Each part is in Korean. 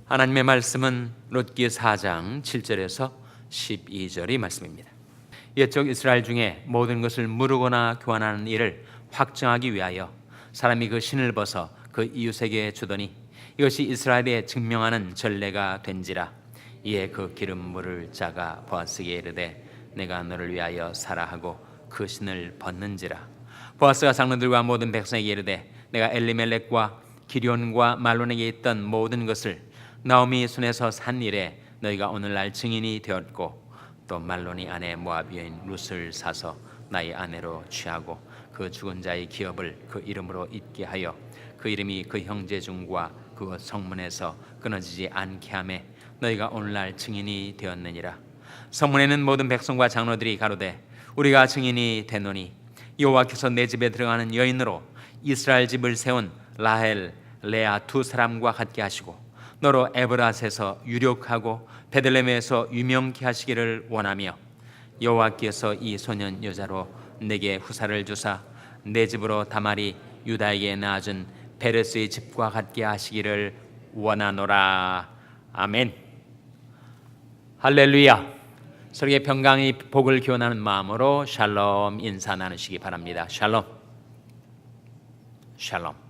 하나님의 말씀은 룻기 4장 7절에서 12절의 말씀입니다. 옛적 이스라엘 중에 모든 것을 무르거나 교환하는 일을 확정하기 위하여 사람이 그 신을 벗어 그 이웃에게 주더니 이것이 이스라엘에 증명하는 전례가 된지라. 이에 그 기름물을 짜가 보아스에게 이르되 내가 너를 위하여 사라 하고 그 신을 벗는지라. 보아스가 장로들과 모든 백성에게 이르되 내가 엘리멜렉과 기럇과 말론에게 있던 모든 것을 나오미 손에서 산 일에 너희가 오늘날 증인이 되었고 또 말론이 아내 모압 여인 룻을 사서 나의 아내로 취하고 그 죽은 자의 기업을 그 이름으로 잊게 하여 그 이름이 그 형제 중과 그 성문에서 끊어지지 않게 하매 너희가 오늘날 증인이 되었느니라. 성문에는 모든 백성과 장로들이 가로되 우리가 증인이 되노니 여호와께서 내 집에 들어가는 여인으로 이스라엘 집을 세운 라헬 레아 두 사람과 같게 하시고 너로 에브라스에서 유력하고 베들레헴에서 유명케 하시기를 원하며 여호와께서 이 소년 여자로 내게 후사를 주사 내 집으로 다말이 유다에게 낳아준 베레스의 집과 같게 하시기를 원하노라. 아멘. 할렐루야. 서로에게 평강의 복을 기원하는 마음으로 샬롬 인사 나누시기 바랍니다. 샬롬. 샬롬.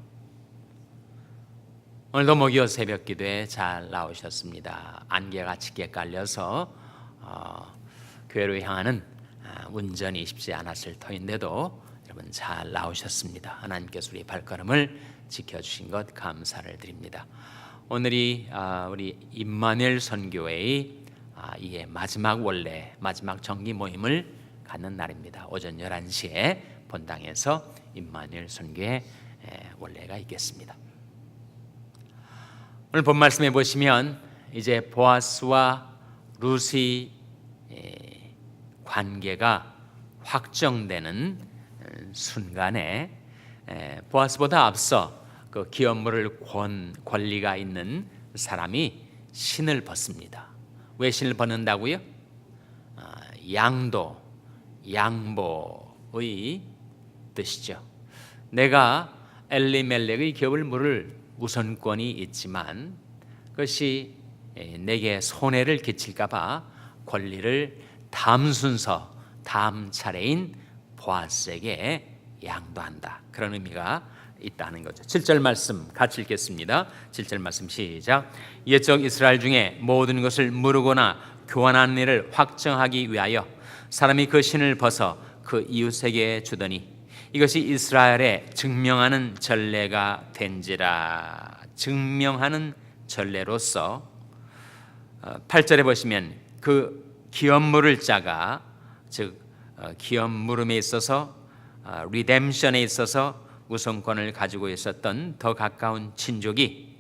오늘도 목요 새벽 기도에 잘 나오셨습니다. 안개가 짙게 깔려서 교회로 향하는 운전이 쉽지 않았을 터인데도 여러분 잘 나오셨습니다. 하나님께서 우리 발걸음을 지켜주신 것 감사를 드립니다. 오늘이 우리 임마누엘 선교회의 이해 마지막 원래 마지막 정기 모임을 갖는 날입니다. 오전 11시에 본당에서 임마누엘 선교회 원래가 있겠습니다. 오늘 본 말씀해 보시면 이제 보아스와 룻의 관계가 확정되는 순간에 보아스보다 앞서 그 기업물을 권리가 있는 사람이 신을 벗습니다. 왜 신을 벗는다고요? 양도, 양보의 뜻이죠. 내가 엘리멜렉의 기업을 물을 우선권이 있지만 그것이 내게 손해를 끼칠까 봐 권리를 다음 순서, 다음 차례인 보아스에게 양도한다. 그런 의미가 있다는 거죠. 7절 말씀 같이 읽겠습니다. 7절 말씀 시작. 옛적 이스라엘 중에 모든 것을 무르거나 교환하는 일을 확정하기 위하여 사람이 그 신을 벗어 그 이웃에게 주더니 이것이 이스라엘에 증명하는 전례가 된지라. 증명하는 전례로서 8절에 보시면 그 기업물을 짜가 즉 기업 물음에 있어서 리뎀션에 있어서 우선권을 가지고 있었던 더 가까운 친족이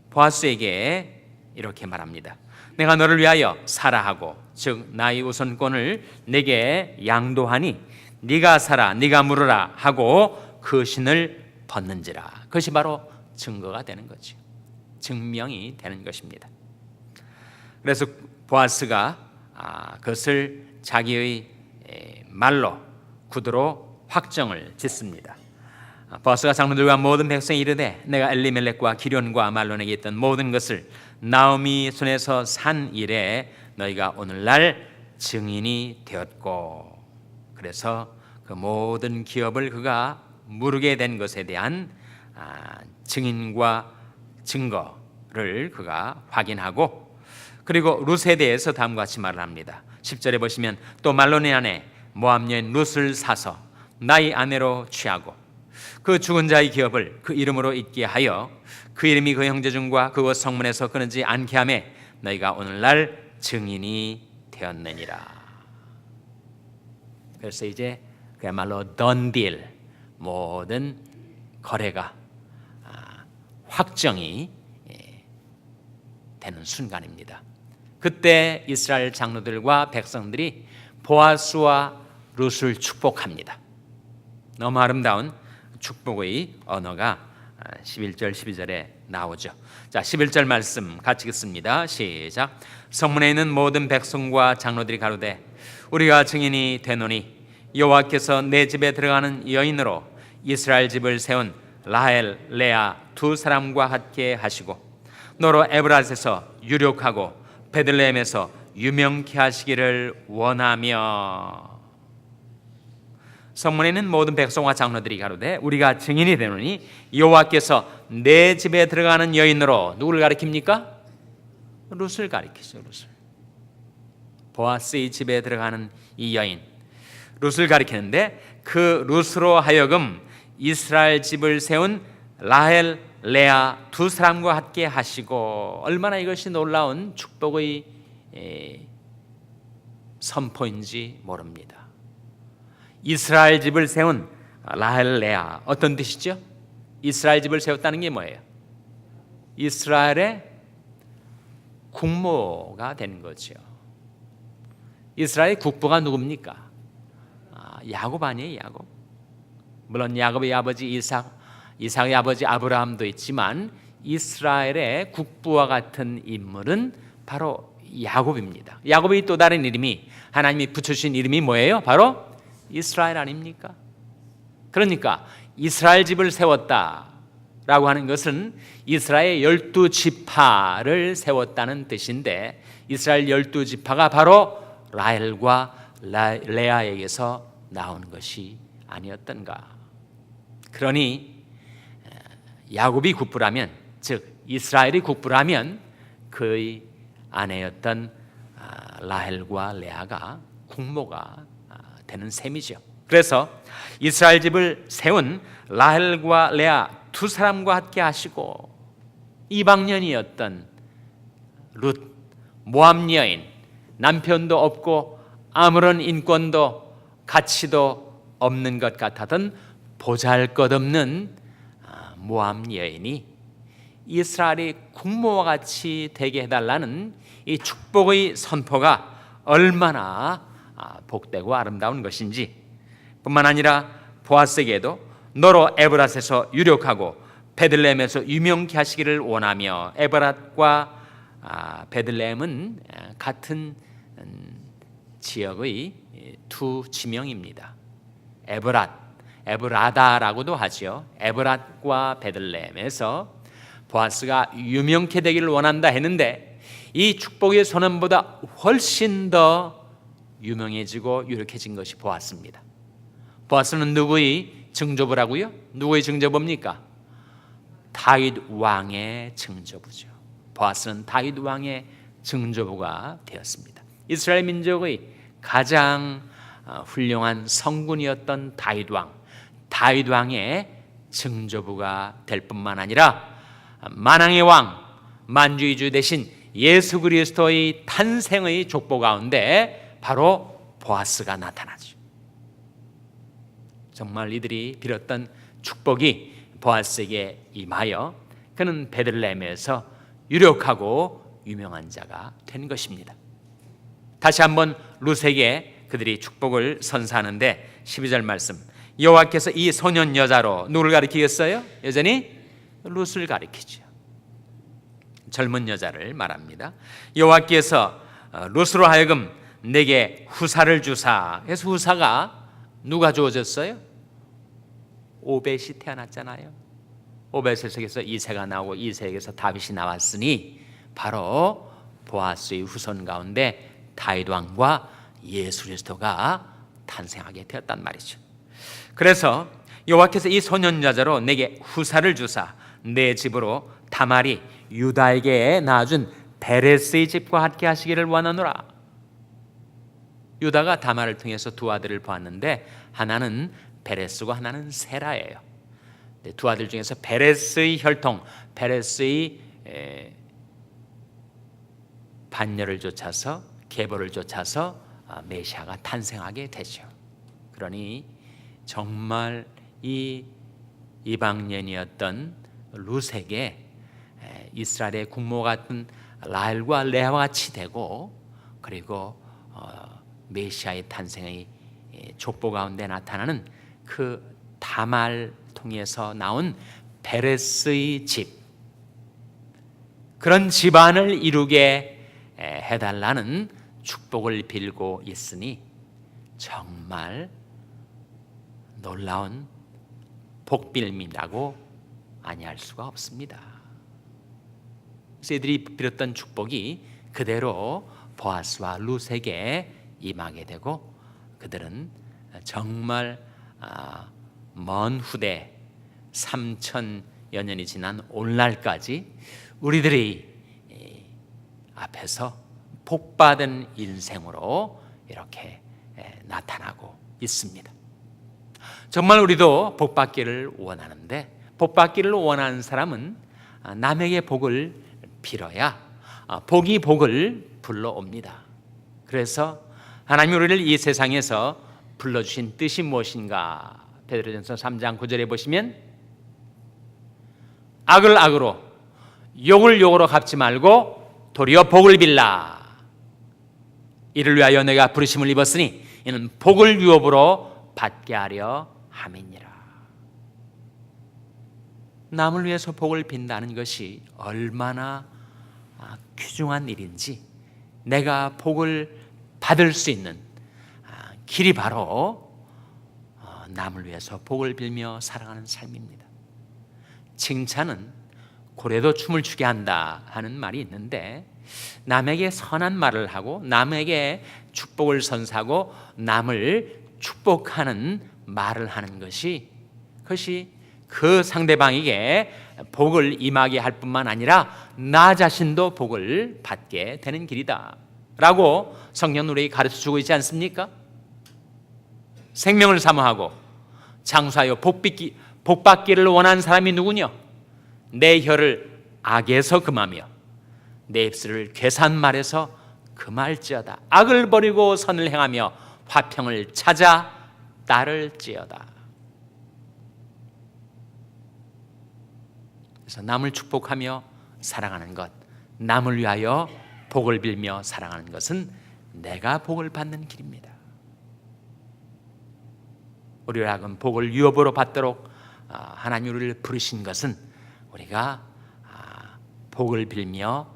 보아스에게 이렇게 말합니다. 내가 너를 위하여 사라 하고 즉 나의 우선권을 내게 양도하니 네가 사라 네가 물으라 하고 그 신을 벗는지라. 그것이 바로 증거가 되는 거죠. 증명이 되는 것입니다. 그래서 보아스가 그것을 자기의 말로 구두로 확정을 짓습니다. 보아스가 장로들과 모든 백성이 이르되 내가 엘리멜렉과 기럇과 말론에게 있던 모든 것을 나오미 손에서 산 일에 너희가 오늘날 증인이 되었고. 그래서 그 모든 기업을 그가 무르게 된 것에 대한 증인과 증거를 그가 확인하고 그리고 룻에 대해서 다음과 같이 말을 합니다. 10절에 보시면 또 말론의 아내 모압 여인 룻을 사서 나의 아내로 취하고 그 죽은 자의 기업을 그 이름으로 잊게 하여 그 이름이 그 형제 중과 그곳 성문에서 끊어지지 않게 하며 너희가 오늘날 증인이 되었느니라. 그래서 이제 그야말로 던딜 모든 거래가 확정이 되는 순간입니다. 그때 이스라엘 장로들과 백성들이 보아스와 룻을 축복합니다. 너무 아름다운 축복의 언어가 11절 12절에 나오죠. 자, 11절 말씀 같이 읽습니다. 시작. 성문에 있는 모든 백성과 장로들이 가로되 우리가 증인이 되노니 여호와께서 내 집에 들어가는 여인으로 이스라엘 집을 세운 라헬 레아 두 사람과 같게 하시고 너로 에브라스에서 유력하고 베들레헴에서 유명케 하시기를 원하며. 성문에는 모든 백성과 장로들이 가로되 우리가 증인이 되노니 여호와께서 내 집에 들어가는 여인으로 누구를 가리킵니까? 룻을 가리키죠. 룻을. 보아스의 집에 들어가는 이 여인 룻을 가리키는데 그 룻으로 하여금 이스라엘 집을 세운 라헬, 레아 두 사람과 함께 하시고, 얼마나 이것이 놀라운 축복의 선포인지 모릅니다. 이스라엘 집을 세운 라헬, 레아, 어떤 뜻이죠? 이스라엘 집을 세웠다는 게 뭐예요? 이스라엘의 국모가 되는 거죠. 이스라엘 국부가 누굽니까? 야곱 아니에요, 야곱. 물론 야곱의 아버지 이삭의 아버지 아브라함도 있지만 이스라엘의 국부와 같은 인물은 바로 야곱입니다. 야곱의 또 다른 이름이, 하나님이 붙여주신 이름이 뭐예요? 바로 이스라엘 아닙니까? 그러니까 이스라엘 집을 세웠다라고 하는 것은 이스라엘 12지파를 세웠다는 뜻인데, 이스라엘 12지파가 바로 라헬과 레아에게서 나온 것이 아니었던가. 그러니 야곱이 국부라면, 즉 이스라엘이 국부라면 그의 아내였던 라헬과 레아가 국모가 되는 셈이죠. 그래서 이스라엘 집을 세운 라헬과 레아 두 사람과 함께 하시고, 이방년이었던 룻, 모압 여인, 남편도 없고 아무런 인권도 가치도 없는 것 같았던 보잘것없는 모압 여인이 이스라엘의 국모와 같이 되게 해달라는 이 축복의 선포가 얼마나 복되고 아름다운 것인지, 뿐만 아니라 보아스에게도 너로 에브랏에서 유력하고 베들레헴에서 유명케 하시기를 원하며. 에브랏과 베들레헴은 같은 지역의 두 지명입니다. 에브라다라고도 하죠. 에브랏과 베들레헴에서 보아스가 유명케 되기를 원한다 했는데, 이 축복의 선언보다 훨씬 더 유명해지고 유력해진 것이 보아스입니다. 보아스는 누구의 증조부라고요? 누구의 증조부입니까? 다윗 왕의 증조부죠. 보아스는 다윗 왕의 증조부가 되었습니다. 이스라엘 민족의 가장 훌륭한 성군이었던 다윗 왕의 증조부가 될 뿐만 아니라 만왕의 왕, 만주의 주 되신 예수 그리스도의 탄생의 족보 가운데 바로 보아스가 나타나죠. 정말 이들이 빌었던 축복이 보아스에게 임하여 그는 베들레헴에서 유력하고 유명한 자가 된 것입니다. 다시 한번 룻에게 그들이 축복을 선사하는데 12절 말씀, 여호와께서 이 소년 여자로 누구를 가리키겠어요? 여전히 룻을 가리키죠. 젊은 여자를 말합니다. 여호와께서 룻으로 하여금 내게 후사를 주사. 그래서 후사가 누가 주어졌어요? 오벳이 태어났잖아요. 오벳에서 이새가 나오고 이새에게서 다윗이 나왔으니 바로 보아스의 후손 가운데 다윗 왕과 예수 그리스도가 탄생하게 되었단 말이죠. 그래서 여호와께서 이 소년 여자로 내게 후사를 주사 내 집으로 다말이 유다에게 낳아준 베레스의 집과 함께 하시기를 원하노라. 유다가 다말을 통해서 두 아들을 보았는데 하나는 베레스고 하나는 세라예요. 두 아들 중에서 베레스의 혈통, 베레스의 반열을 쫓아서, 계보를 쫓아서 메시아가 탄생하게 되죠. 그러니 정말 이 이방년이었던 룻에게 이스라엘의 국모 같은 라헬과 레아와 같이 되고, 그리고 메시아의 탄생의 족보 가운데 나타나는 그 다말 통해서 나온 베레스의 집, 그런 집안을 이루게 해달라는 축복을 빌고 있으니 정말 놀라운 복빌미라고 아니할 수가 없습니다. 그래서 이들이 빌었던 축복이 그대로 보아스와 룻에게 임하게 되고 그들은 정말 먼 후대 3000여 년이 지난 오늘날까지 우리들이 앞에서 복받은 인생으로 이렇게 나타나고 있습니다. 정말 우리도 복받기를 원하는데 복받기를 원하는 사람은 남에게 복을 빌어야 복이 복을 불러옵니다. 그래서 하나님이 우리를 이 세상에서 불러주신 뜻이 무엇인가? 베드로전서 3장 9절에 보시면 악을 악으로 욕을 욕으로 갚지 말고 도리어 복을 빌라. 이를 위하여 내가 부르심을 입었으니 이는 복을 유업으로 받게 하려 함이니라. 남을 위해서 복을 빈다는 것이 얼마나 귀중한 일인지 내가 복을 받을 수 있는 길이 바로 남을 위해서 복을 빌며 살아가는 삶입니다. 칭찬은 고래도 춤을 추게 한다 하는 말이 있는데 남에게 선한 말을 하고 남에게 축복을 선사하고 남을 축복하는 말을 하는 것이 그것이 그 상대방에게 복을 임하게 할 뿐만 아니라 나 자신도 복을 받게 되는 길이다 라고 성경은 우리에게 가르쳐주고 있지 않습니까? 생명을 사모하고 장수하여 복받기를 원하는 사람이 누구냐? 내 혀를 악에서 금하며 내 입술을 괴산 말에서 금할지어다. 악을 버리고 선을 행하며 화평을 찾아 따를지어다. 그래서 남을 축복하며 살아가는 것, 남을 위하여 복을 빌며 살아가는 것은 내가 복을 받는 길입니다. 우리를 하여금 복을 유업으로 받도록 하나님이 우리를 부르신 것은 우리가 복을 빌며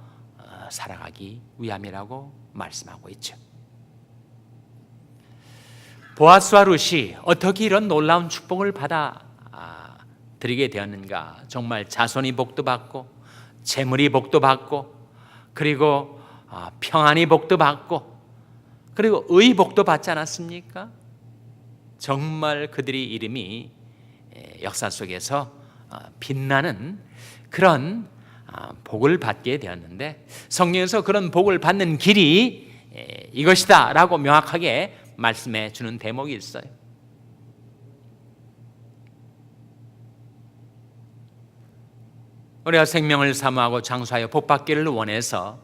살아가기 위함이라고 말씀하고 있죠. 보아스와 룻이 어떻게 이런 놀라운 축복을 받아 드리게 되었는가? 정말 자손이 복도 받고 재물이 복도 받고 그리고 평안이 복도 받고 그리고 의 복도 받지 않았습니까? 정말 그들의 이름이 역사 속에서 빛나는 그런 복을 받게 되었는데 성경에서 그런 복을 받는 길이 이것이다 라고 명확하게 말씀해 주는 대목이 있어요. 우리가 생명을 사모하고 장수하여 복받기를 원해서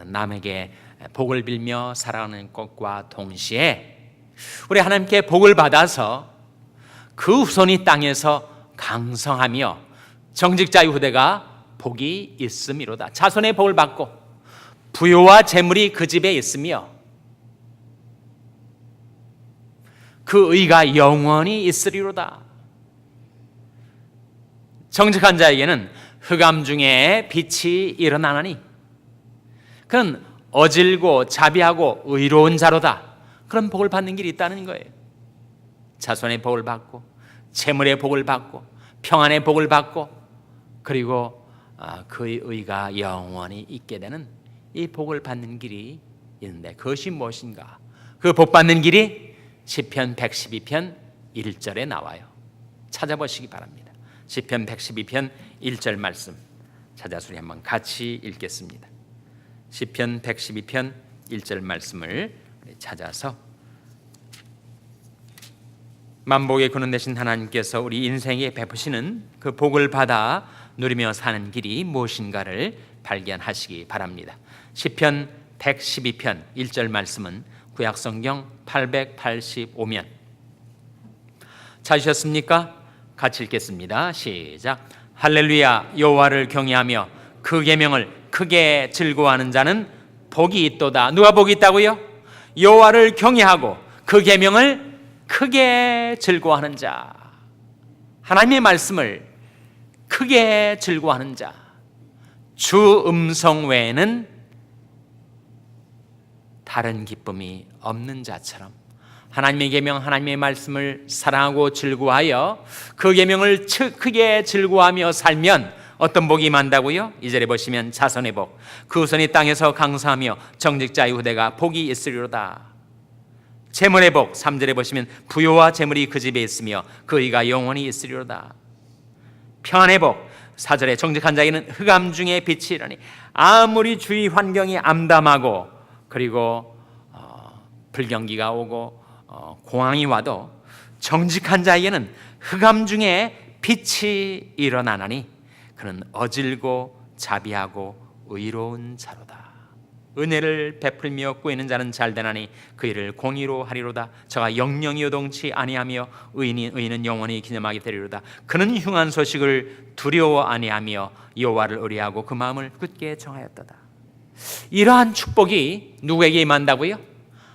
남에게 복을 빌며 살아가는 것과 동시에 우리 하나님께 복을 받아서 그 후손이 땅에서 강성하며 정직자의 후대가 복이 있음이로다. 자손의 복을 받고 부요와 재물이 그 집에 있으며 그 의가 영원히 있으리로다. 정직한 자에게는 흑암 중에 빛이 일어나나니 그는 어질고 자비하고 의로운 자로다. 그런 복을 받는 길이 있다는 거예요. 자손의 복을 받고 재물의 복을 받고 평안의 복을 받고 그리고 그의 의가 영원히 있게 되는 이 복을 받는 길이 있는데 그것이 무엇인가? 그 복 받는 길이 시편 112편 1절에 나와요. 찾아보시기 바랍니다. 시편 112편 1절 말씀 찾아서 우리 한번 같이 읽겠습니다. 시편 112편 1절 말씀을 찾아서 만복의 근원 되신 하나님께서 우리 인생에 베푸시는 그 복을 받아 누리며 사는 길이 무엇인가를 발견하시기 바랍니다. 시편 112편 1절 말씀은 구약성경 885면 찾으셨습니까? 같이 읽겠습니다. 시작. 할렐루야. 여호와를 경외하며 그 계명을 크게 즐거워하는 자는 복이 있도다. 누가 복이 있다고요? 여호와를 경외하고 그 계명을 크게 즐거워하는 자. 하나님의 말씀을 크게 즐거워하는 자. 주 음성 외에는 다른 기쁨이 없는 자처럼 하나님의 계명, 하나님의 말씀을 사랑하고 즐거워하여 그 계명을 크게 즐거워하며 살면 어떤 복이 임한다고요? 2절에 보시면 자손의 복, 그 후손이 땅에서 강성하며 정직자의 후대가 복이 있으리로다. 재물의 복, 3절에 보시면 부요와 재물이 그 집에 있으며 그 의가 영원히 있으리로다. 평안의 복, 4절에 정직한 자에게는 흑암 중에 빛이 일어나니, 아무리 주위 환경이 암담하고 그리고 불경기가 오고 공황이 와도 정직한 자에게는 흑암 중에 빛이 일어나나니 그는 어질고 자비하고 의로운 자로다. 은혜를 베풀며 꾸이는 자는 잘되나니 그 일을 공의로 하리로다. 저가 영영이 요동치 아니하며 의인은 영원히 기념하게 되리로다. 그는 흉한 소식을 두려워 아니하며 여호와를 의뢰하고 그 마음을 굳게 정하였도다. 이러한 축복이 누구에게 임한다고요?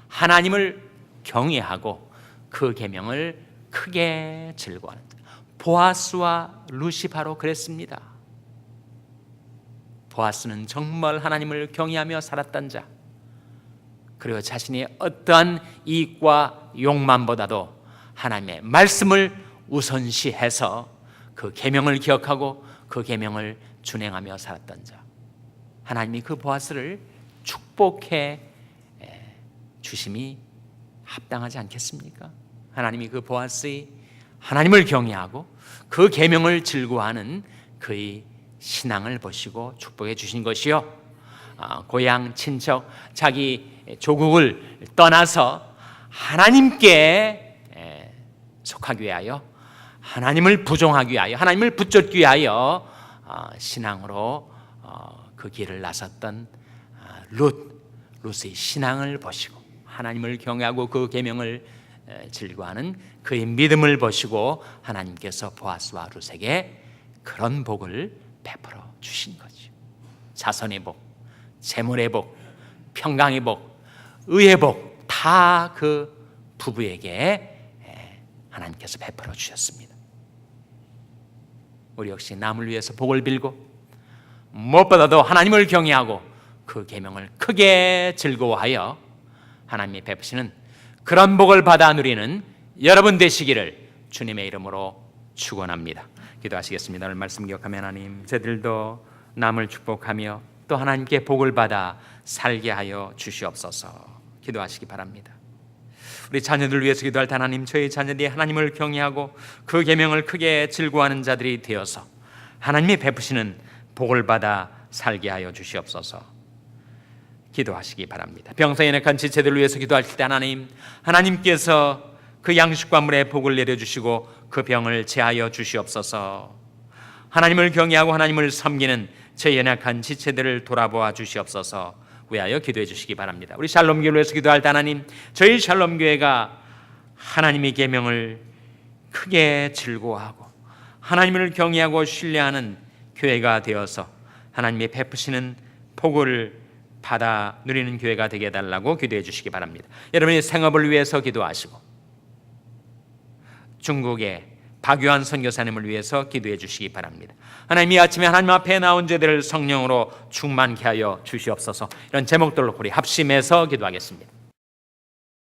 하나님을 경외하고 그 계명을 크게 즐거워하는 자. 보아스와 루시 바로 그랬습니다. 보아스는 정말 하나님을 경외하며 살았던 자, 그리고 자신의 어떠한 이익과 욕망보다도 하나님의 말씀을 우선시해서 그 계명을 기억하고 그 계명을 준행하며 살았던 자. 하나님이 그 보아스를 축복해 주심이 합당하지 않겠습니까? 하나님이 그 보아스의 하나님을 경외하고 그 계명을 즐거워하는 그의 신앙을 보시고 축복해 주신 것이요, 고향 친척 자기 조국을 떠나서 하나님께 속하기 위하여, 하나님을 부종하기 위하여, 하나님을 붙잡기 위하여 신앙으로 그 길을 나섰던 룻의 신앙을 보시고 하나님을 경외하고 그 계명을 즐거워하는 그의 믿음을 보시고 하나님께서 보아스와 룻에게 그런 복을 베풀어 주신 거죠. 자손의 복, 재물의 복, 평강의 복, 의의 복, 다 그 부부에게 하나님께서 베풀어 주셨습니다. 우리 역시 남을 위해서 복을 빌고 무엇보다도 하나님을 경외하고 그 계명을 크게 즐거워하여 하나님이 베푸시는 그런 복을 받아 누리는 여러분 되시기를 주님의 이름으로 축원합니다. 기도하시겠습니다. 오늘 말씀 기억하며 하나님, 저들도 남을 축복하며 또 하나님께 복을 받아 살게 하여 주시옵소서. 기도하시기 바랍니다. 우리 자녀들 위해서 기도할 때 하나님, 저희 자녀들이 하나님을 경외하고 그 계명을 크게 즐거워하는 자들이 되어서 하나님이 베푸시는 복을 받아 살게 하여 주시옵소서. 기도하시기 바랍니다. 병상에 약한 지체들을 위해서 기도할 때 하나님, 하나님께서 그 양식과 물의 복을 내려주시고 그 병을 제하여 주시옵소서. 하나님을 경외하고 하나님을 섬기는 제 연약한 지체들을 돌아보아 주시옵소서. 위하여 기도해 주시기 바랍니다. 우리 샬롬교회를 위해서 기도할 때 하나님, 저희 샬롬교회가 하나님의 계명을 크게 즐거워하고 하나님을 경외하고 신뢰하는 교회가 되어서 하나님의 베푸시는 복을 받아 누리는 교회가 되게 해달라고 기도해 주시기 바랍니다. 여러분의 생업을 위해서 기도하시고 중국의 박유한 선교사님을 위해서 기도해 주시기 바랍니다. 하나님, 이 아침에 하나님 앞에 나온 저들을 성령으로 충만케 하여 주시옵소서. 이런 제목들로 우리 합심해서 기도하겠습니다.